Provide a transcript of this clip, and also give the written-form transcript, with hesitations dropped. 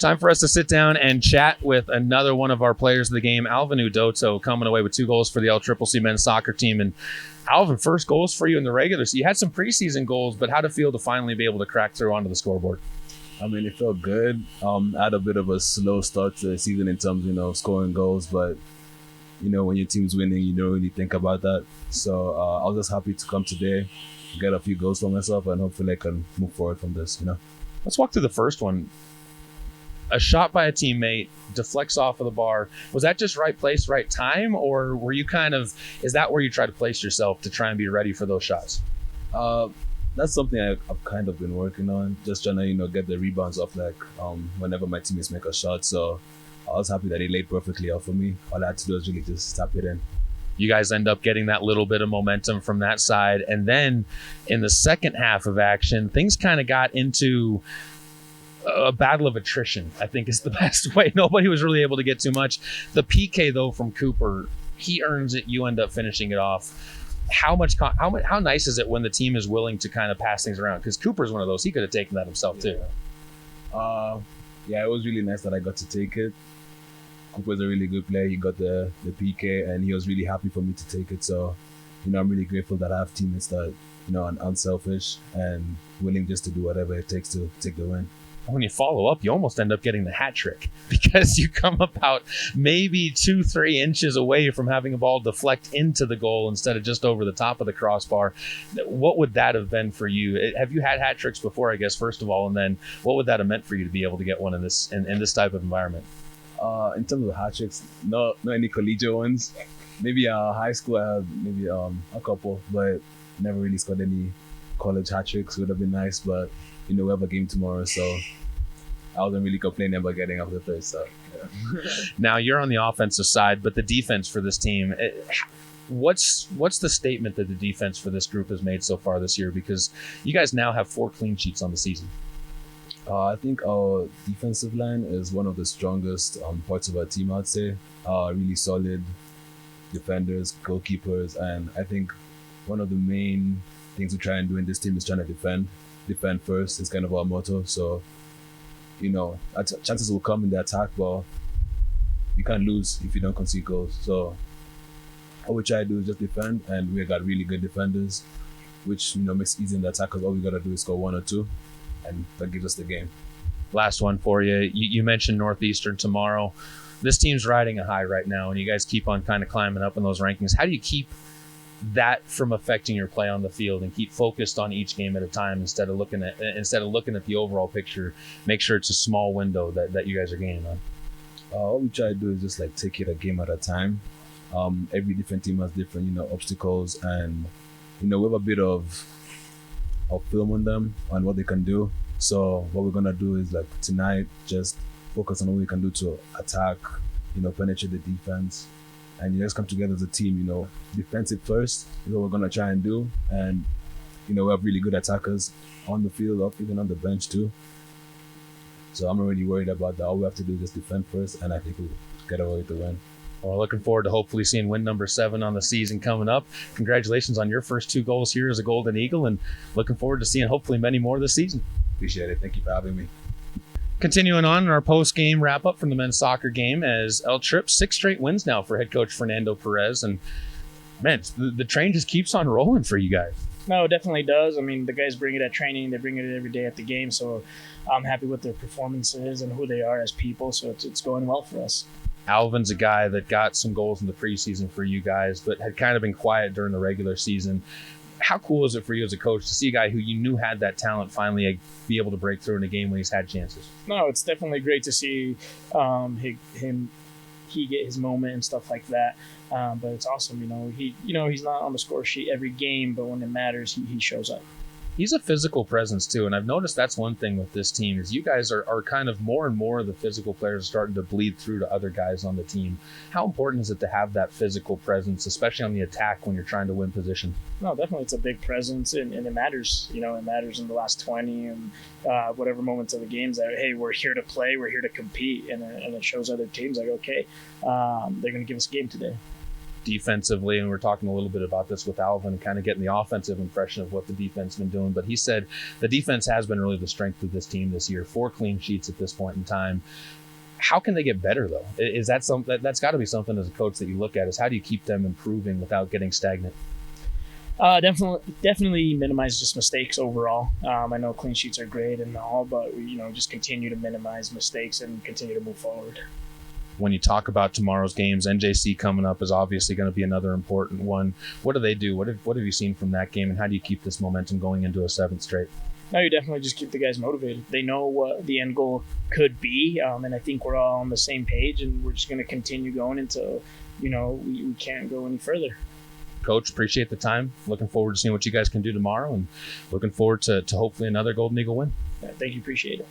Time for us to sit down and chat with another one of our players of the game, Alvin Udoto, coming away with 2 goals for the LCCC men's soccer team. And Alvin, first goals for you in the regular. So you had some preseason goals, but how'd it feel to finally be able to crack through onto the scoreboard? I mean, it felt good. I had a bit of a slow start to the season in terms of, scoring goals, but, when your team's winning, you don't really think about that. So I was just happy to come today, get a few goals for myself, and hopefully I can move forward from this, Let's walk through the first one. A shot by a teammate, deflects off of the bar. Was that just right place, right time? Or were you is that where you try to place yourself to try and be ready for those shots? That's something I've kind of been working on, just trying to, get the rebounds off, whenever my teammates make a shot. So I was happy that it laid perfectly out for me. All I had to do was really just tap it in. You guys end up getting that little bit of momentum from that side. And then in the second half of action, things kind of got into a battle of attrition, I think is the best way. Nobody was really able to get too much. The PK, though, from Cooper, he earns it. You end up finishing it off. How nice is it when the team is willing to kind of pass things around? Because Cooper's one of those. He could have taken that himself, too. Yeah, it was really nice that I got to take it. Cooper's a really good player. He got the PK, and he was really happy for me to take it. So, I'm really grateful that I have teammates that, are unselfish and willing just to do whatever it takes to take the win. When you follow up, you almost end up getting the hat trick because you come about maybe 2-3 inches away from having a ball deflect into the goal instead of just over the top of the crossbar. What would that have been for you? Have you had hat tricks before, I guess, first of all, and then what would that have meant for you to be able to get one in this type of environment? In terms of hat tricks, not any collegiate ones. Maybe high school I had maybe a couple, but never really scored any college hat tricks. Would have been nice, but we have a game tomorrow, so I wasn't really complaining about getting off the first. So, yeah. Now you're on the offensive side, but the defense for this team, what's the statement that the defense for this group has made so far this year? Because you guys now have 4 clean sheets on the season. I think our defensive line is one of the strongest parts of our team, I'd say. Really solid defenders, goalkeepers, and I think one of the main things we try and do in this team is trying to defend. Defend first is kind of our motto. So, chances will come in the attack, but you can't lose if you don't concede goals. So, all we try to do is just defend, and we got really good defenders, which makes it easy in the attack because all we got to do is score 1 or 2, and that gives us the game. Last one for you. You mentioned Northeastern tomorrow. This team's riding a high right now, and you guys keep on kind of climbing up in those rankings. How do you keep that from affecting your play on the field and keep focused on each game at a time instead of looking at the overall picture? Make sure it's a small window that you guys are gaining on. What we try to do is just take it a game at a time. Every different team has different obstacles, and we have a bit of film on them and what they can do. So what we're gonna do is tonight just focus on what we can do to attack, penetrate the defense. And you guys come together as a team, defensive first is what we're going to try and do. And, we have really good attackers on the field, even on the bench too. So I'm not really worried about that. All we have to do is just defend first, and I think we'll get away with the win. Well, looking forward to hopefully seeing win number 7 on the season coming up. Congratulations on your first 2 goals here as a Golden Eagle, and looking forward to seeing hopefully many more this season. Appreciate it. Thank you for having me. Continuing on in our post-game wrap-up from the men's soccer game as El Trip, 6 straight wins now for head coach Fernando Perez. And, man, the train just keeps on rolling for you guys. No, it definitely does. I mean, the guys bring it at training. They bring it every day at the game. So I'm happy with their performances and who they are as people. So it's going well for us. Alvin's a guy that got some goals in the preseason for you guys, but had kind of been quiet during the regular season. How cool is it for you as a coach to see a guy who you knew had that talent finally be able to break through in a game when he's had chances? No, it's definitely great to see he get his moment and stuff like that. But it's awesome, he's not on the score sheet every game, but when it matters, he shows up. He's a physical presence too, and I've noticed that's one thing with this team is you guys are kind of more and more of the physical players are starting to bleed through to other guys on the team. How important is it to have that physical presence, especially on the attack when you're trying to win position? No, definitely it's a big presence, and it matters. It matters in the last 20 and whatever moments of the games that, hey, we're here to play, we're here to compete, and it shows other teams okay, they're going to give us a game today. defensively, and we're talking a little bit about this with Alvin, kind of getting the offensive impression of what the defense has been doing. But he said the defense has been really the strength of this team this year. 4 clean sheets at this point in time. How can they get better, though? Is that something that's got to be something as a coach that you look at? Is how do you keep them improving without getting stagnant? Definitely minimize just mistakes overall. I know clean sheets are great and all, but we, just continue to minimize mistakes and continue to move forward. When you talk about tomorrow's games, NJC coming up is obviously going to be another important one. What do they do? What have you seen from that game, and how do you keep this momentum going into a 7th straight? No, you definitely just keep the guys motivated. They know what the end goal could be, and I think we're all on the same page, and we're just going to continue going until we can't go any further. Coach, appreciate the time. Looking forward to seeing what you guys can do tomorrow, and looking forward to hopefully another Golden Eagle win. Thank you. Appreciate it.